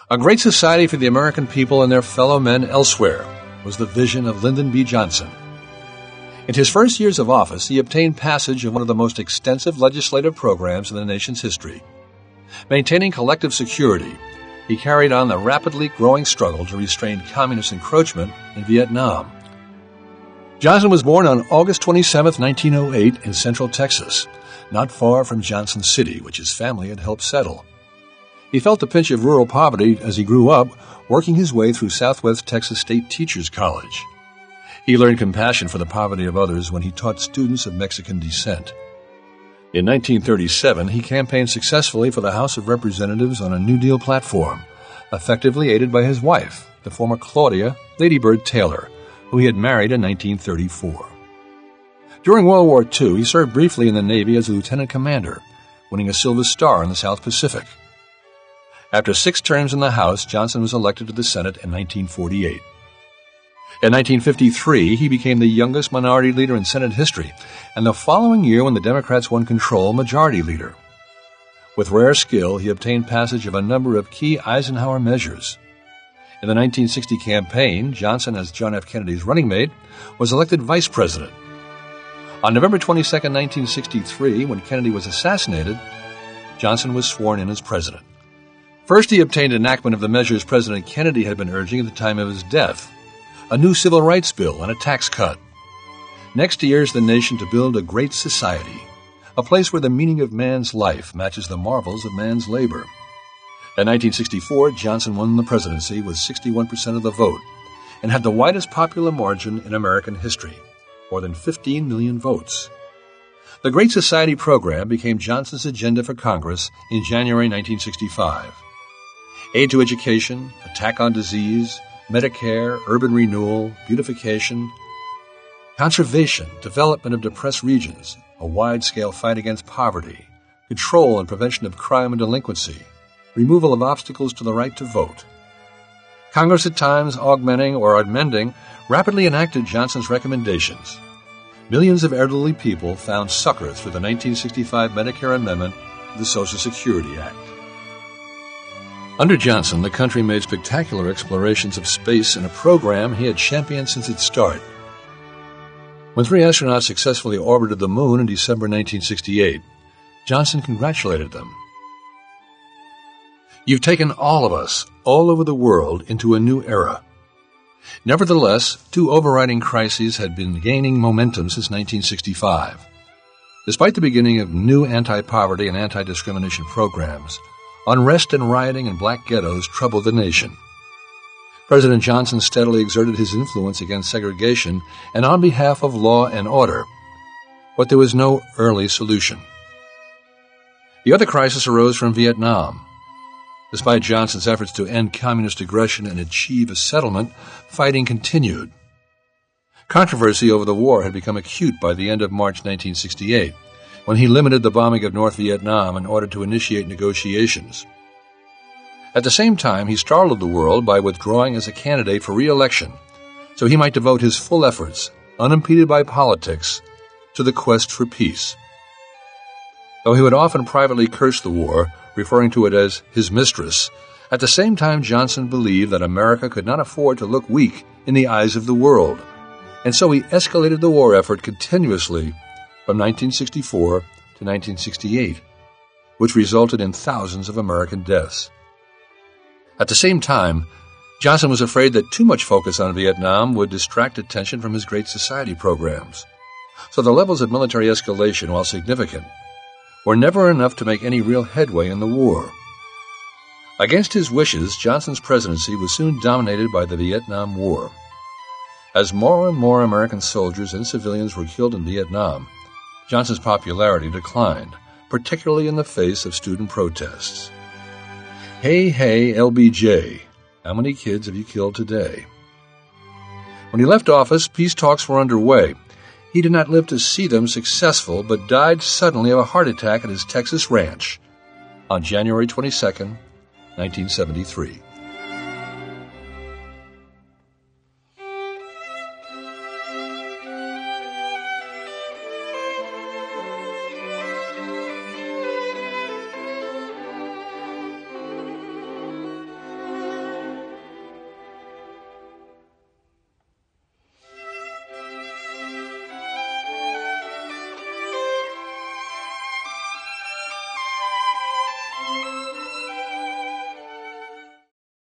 A great society for the American people and their fellow men elsewhere was the vision of Lyndon B. Johnson. In his first years of office, he obtained passage of one of the most extensive legislative programs in the nation's history. Maintaining collective security, he carried on the rapidly growing struggle to restrain communist encroachment in Vietnam. Johnson was born on August 27, 1908, in Central Texas, not far from Johnson City, which his family had helped settle. He felt the pinch of rural poverty as he grew up, working his way through Southwest Texas State Teachers College. He learned compassion for the poverty of others when he taught students of Mexican descent. In 1937, he campaigned successfully for the House of Representatives on a New Deal platform, effectively aided by his wife, the former Claudia Lady Bird Taylor, who he had married in 1934. During World War II, he served briefly in the Navy as a lieutenant commander, winning a Silver Star in the South Pacific. After 6 terms in the House, Johnson was elected to the Senate in 1948. In 1953, he became the youngest minority leader in Senate history, and the following year, when the Democrats won control, majority leader. With rare skill, he obtained passage of a number of key Eisenhower measures. In the 1960 campaign, Johnson, as John F. Kennedy's running mate, was elected vice president. On November 22, 1963, when Kennedy was assassinated, Johnson was sworn in as president. First, he obtained enactment of the measures President Kennedy had been urging at the time of his death, a new civil rights bill and a tax cut. Next, he urged the nation to build a great society, a place where the meaning of man's life matches the marvels of man's labor. In 1964, Johnson won the presidency with 61% of the vote and had the widest popular margin in American history, more than 15 million votes. The Great Society program became Johnson's agenda for Congress in January 1965. Aid to education, attack on disease, Medicare, urban renewal, beautification, conservation, development of depressed regions, a wide-scale fight against poverty, control and prevention of crime and delinquency, removal of obstacles to the right to vote. Congress, at times augmenting or amending, rapidly enacted Johnson's recommendations. Millions of elderly people found succor through the 1965 Medicare Amendment to the Social Security Act. Under Johnson, the country made spectacular explorations of space in a program he had championed since its start. When 3 astronauts successfully orbited the moon in December 1968, Johnson congratulated them. "You've taken all of us, all over the world, into a new era." Nevertheless, 2 overriding crises had been gaining momentum since 1965. Despite the beginning of new anti-poverty and anti-discrimination programs, unrest and rioting in black ghettos troubled the nation. President Johnson steadily exerted his influence against segregation and on behalf of law and order, but there was no early solution. The other crisis arose from Vietnam. Despite Johnson's efforts to end communist aggression and achieve a settlement, fighting continued. Controversy over the war had become acute by the end of March 1968, when he limited the bombing of North Vietnam in order to initiate negotiations. At the same time, he startled the world by withdrawing as a candidate for re-election, so he might devote his full efforts, unimpeded by politics, to the quest for peace. Though he would often privately curse the war, referring to it as his mistress, at the same time Johnson believed that America could not afford to look weak in the eyes of the world, and so he escalated the war effort continuously from 1964 to 1968, which resulted in thousands of American deaths. At the same time, Johnson was afraid that too much focus on Vietnam would distract attention from his Great Society programs. So the levels of military escalation, while significant, were never enough to make any real headway in the war. Against his wishes, Johnson's presidency was soon dominated by the Vietnam War. As more and more American soldiers and civilians were killed in Vietnam, Johnson's popularity declined, particularly in the face of student protests. Hey, hey, LBJ, how many kids have you killed today? When he left office, peace talks were underway. He did not live to see them successful, but died suddenly of a heart attack at his Texas ranch on January 22, 1973.